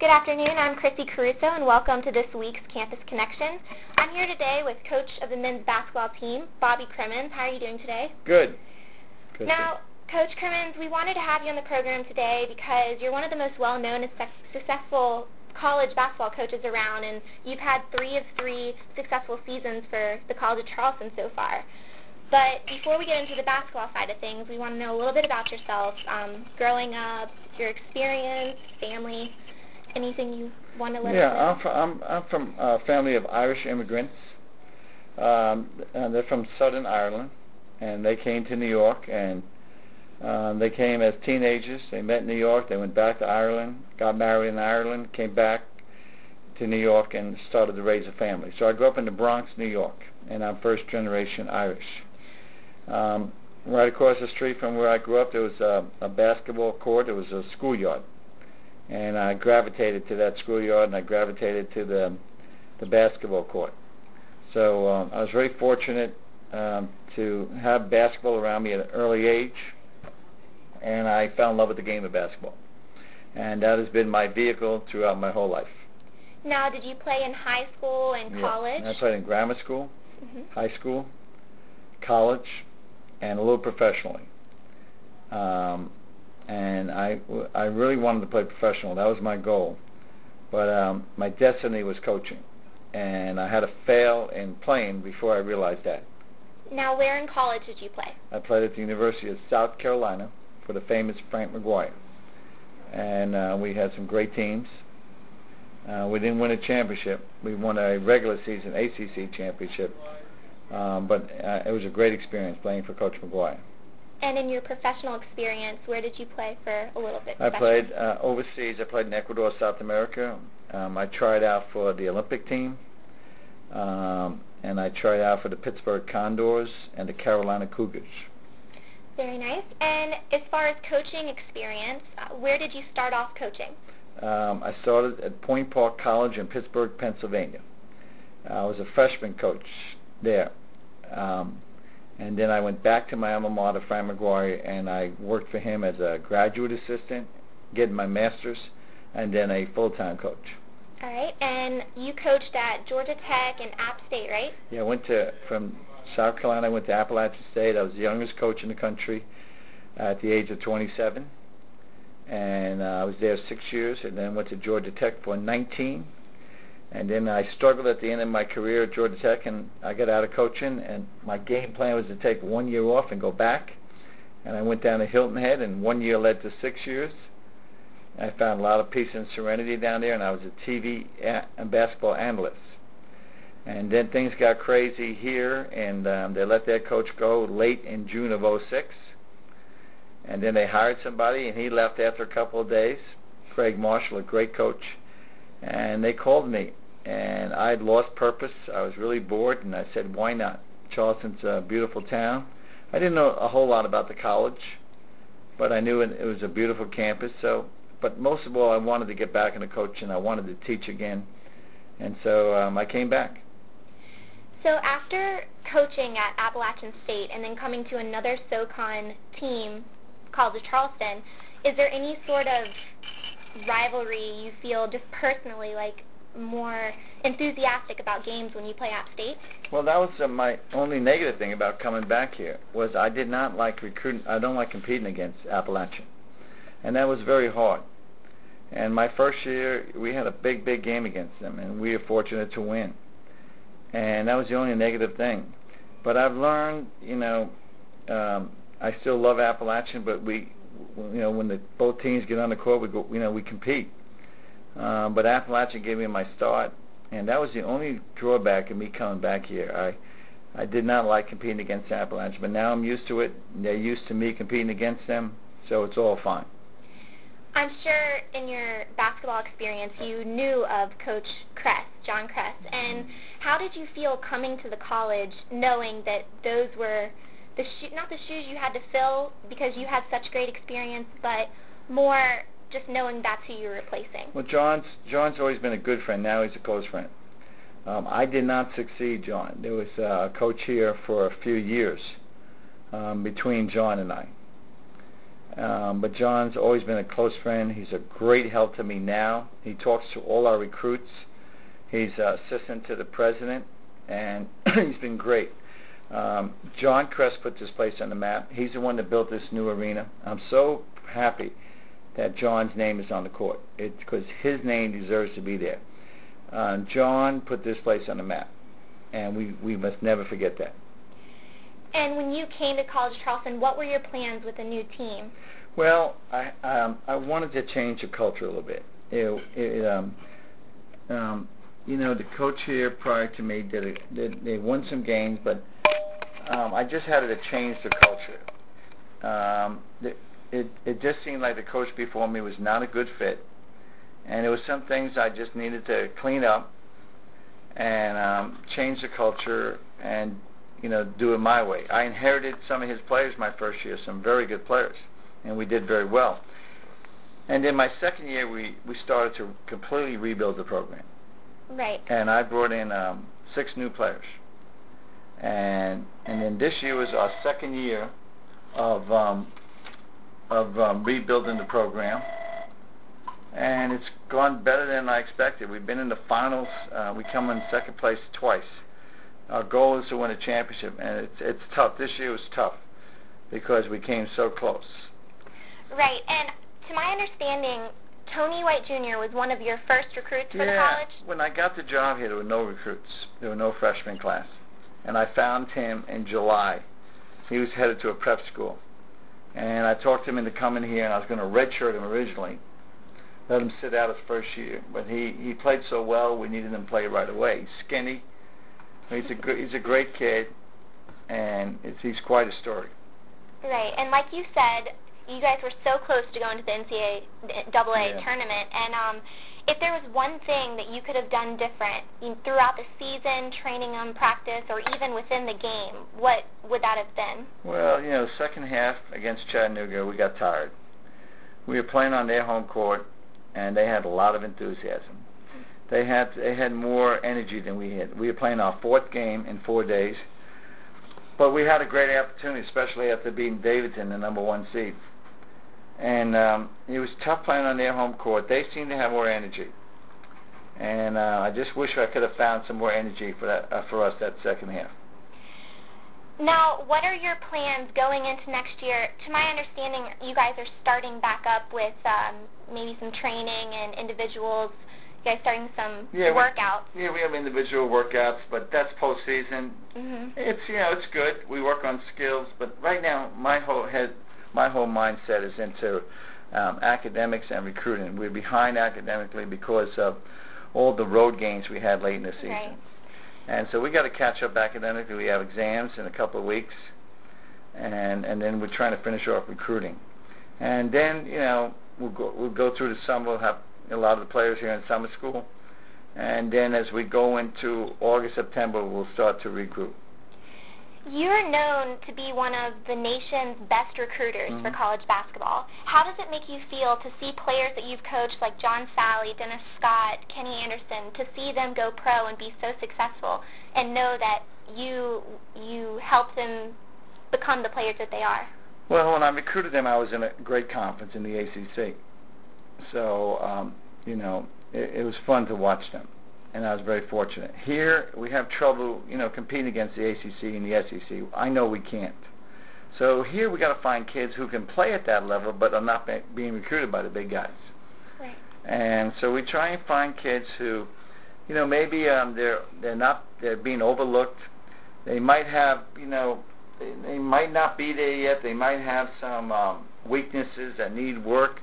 Good afternoon, I'm Chrissy Caruso, and welcome to this week's Campus Connection. I'm here today with Coach of the men's basketball team, Bobby Cremins. How are you doing today? Good. Now, Coach Cremins, we wanted to have you on the program today because you're one of the most well-known and successful college basketball coaches around, and you've had 3 of 3 successful seasons for the College of Charleston so far. But before we get into the basketball side of things, we want to know a little bit about yourself, growing up, your experience, family. Anything you want to let us know? I'm from a family of Irish immigrants. And they're from Southern Ireland, and they came to New York, and they came as teenagers. They met in New York. They went back to Ireland, got married in Ireland, came back to New York, and started to raise a family. So I grew up in the Bronx, New York, and I'm first generation Irish. Right across the street from where I grew up, there was a basketball court. There was a schoolyard. And I gravitated to that schoolyard, and I gravitated to the basketball court. So I was very fortunate to have basketball around me at an early age, and I fell in love with the game of basketball. And that has been my vehicle throughout my whole life. Now, did you play in high school and college? I played in grammar school, high school, college, and a little professionally. And I really wanted to play professional. That was my goal. But my destiny was coaching. And I had to fail in playing before I realized that. Now, where in college did you play? I played at the University of South Carolina for the famous Frank McGuire. And we had some great teams. We didn't win a championship. We won a regular season ACC championship. But it was a great experience playing for Coach McGuire. And in your professional experience, where did you play for a little bit? I played overseas. I played in Ecuador, South America. I tried out for the Olympic team, and I tried out for the Pittsburgh Condors and the Carolina Cougars. Very nice. And as far as coaching experience, where did you start off coaching? I started at Point Park College in Pittsburgh, Pennsylvania. I was a freshman coach there. And then I went back to my alma mater, Frank McGuire, and I worked for him as a graduate assistant, getting my master's, and then a full-time coach. All right, and you coached at Georgia Tech and App State, right? Yeah, I went from South Carolina, I went to Appalachian State. I was the youngest coach in the country at the age of 27, and I was there 6 years, and then went to Georgia Tech for 19. And then I struggled at the end of my career at Georgia Tech, and I got out of coaching, and my game plan was to take 1 year off and go back. And I went down to Hilton Head, and 1 year led to 6 years. I found a lot of peace and serenity down there, and I was a TV and basketball analyst. And then things got crazy here, and they let their coach go late in June of '06. And then they hired somebody, and he left after a couple of days, Craig Marshall, a great coach. And they called me, and I'd lost purpose. I was really bored, and I said, why not? Charleston's a beautiful town. I didn't know a whole lot about the college, but I knew it was a beautiful campus. But most of all, I wanted to get back into coaching. I wanted to teach again, and so I came back. So after coaching at Appalachian State and then coming to another SoConn team, College of Charleston, is there any sort of rivalry you feel just personally, like more enthusiastic about games when you play App State? Well, that was my only negative thing about coming back here, was I did not like recruiting. I don't like competing against Appalachian, and that was very hard. And my first year, we had a big game against them, and we were fortunate to win. And that was the only negative thing. But I've learned, I still love Appalachian, but when both teams get on the court, we compete. But Appalachian gave me my start, and that was the only drawback of me coming back here. I did not like competing against Appalachian, but now I'm used to it. They're used to me competing against them, so it's all fine. I'm sure in your basketball experience you knew of Coach Kress, John Kress, and how did you feel coming to the college knowing that those were not the shoes you had to fill because you had such great experience, but more just knowing that's who you're replacing? Well, John's always been a good friend. Now he's a close friend. I did not succeed John. There was a coach here for a few years between John and I. But John's always been a close friend. He's a great help to me now. He talks to all our recruits. He's assistant to the president, and he's been great. John Kress put this place on the map. He's the one that built this new arena. I'm so happy that John's name is on the court. It's because his name deserves to be there. John put this place on the map, and we must never forget that. And when you came to College of Charleston, what were your plans with the new team? Well, I wanted to change the culture a little bit. The coach here prior to me they won some games, but I just had to change the culture. It just seemed like the coach before me was not a good fit, and there were some things I just needed to clean up and change the culture and do it my way. I inherited some of his players my first year, some very good players, and we did very well. And then my second year, we started to completely rebuild the program. Right. And I brought in 6 new players. And then this year was our second year of rebuilding the program, and it's gone better than I expected. We've been in the finals. We come in second place twice. Our goal is to win a championship, and it's tough. This year was tough because we came so close. Right, and to my understanding, Tony White Jr. was one of your first recruits for the college? When I got the job here, there were no recruits. There were no freshman class. And I found him in July. He was headed to a prep school. And I talked him into coming here, and I was going to redshirt him originally, let him sit out his first year. But he played so well, we needed him to play right away. He's skinny. He's a great kid, and he's quite a story. Right, and like you said, you guys were so close to going to the NCAA tournament, and if there was one thing that you could have done different throughout the season, training them, practice, or even within the game, what would that have been? Well, second half against Chattanooga, we got tired. We were playing on their home court, and they had a lot of enthusiasm. They had more energy than we had. We were playing our 4th game in 4 days, but we had a great opportunity, especially after beating Davidson, the #1 seed. And it was tough playing on their home court. They seemed to have more energy, and I just wish I could have found some more energy for us that second half. Now, what are your plans going into next year? To my understanding, you guys are starting back up with maybe some training and individuals. You guys starting some workouts. We have individual workouts, but that's postseason. Mm-hmm. It's good. We work on skills, but right now my whole mindset is into academics and recruiting. We're behind academically because of all the road games we had late in the season. Right. And so we got to catch up academically. We have exams in a couple of weeks, and then we're trying to finish off recruiting. And then we'll go through the summer. We'll have a lot of the players here in summer school, and then as we go into August, September, we'll start to recruit. You're known to be one of the nation's best recruiters for college basketball. How does it make you feel to see players that you've coached like John Sally, Dennis Scott, Kenny Anderson, to see them go pro and be so successful and know that you helped them become the players that they are? Well, when I recruited them, I was in a great conference in the ACC. So, it was fun to watch them, and I was very fortunate. Here, we have trouble, competing against the ACC and the SEC. I know we can't. So here we got to find kids who can play at that level but are not being recruited by the big guys. Right. And so we try and find kids who, maybe they're being overlooked. They might have, they might not be there yet. They might have some weaknesses that need work.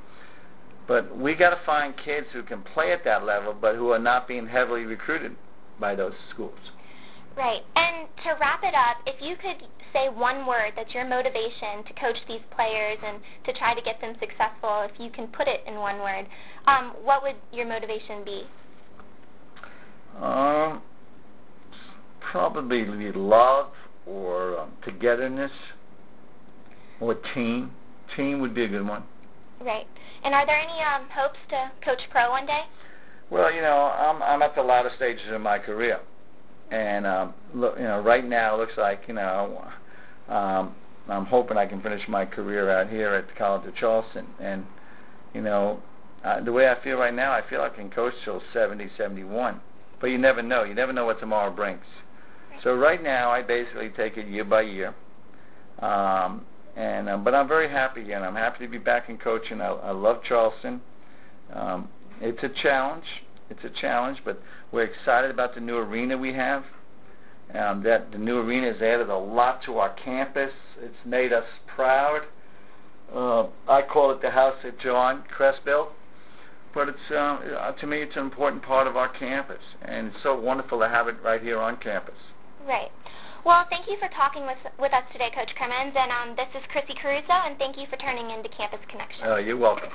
But we got to find kids who can play at that level, but who are not being heavily recruited by those schools. Right. And to wrap it up, if you could say one word that's your motivation to coach these players and to try to get them successful, if you can put it in one word, what would your motivation be? Probably love or togetherness or team. Team would be a good one. Right. And are there any hopes to coach pro one day? Well, I'm at the latter stages of my career, and right now it looks like I'm I'm hoping I can finish my career out here at the College of Charleston. And, you know, the way I feel right now, I feel I can coach till 70, 71. But you never know. You never know what tomorrow brings. So right now, I basically take it year by year. But I'm very happy again. I'm happy to be back in coaching. I love Charleston. It's a challenge. It's a challenge, but we're excited about the new arena we have. That the new arena has added a lot to our campus. It's made us proud. I call it the house that John Cress built, but it's to me it's an important part of our campus, and it's so wonderful to have it right here on campus. Right. Well, thank you for talking with us today, Coach Cremins, and this is Chrissy Caruso, and thank you for turning into Campus Connection. You're welcome.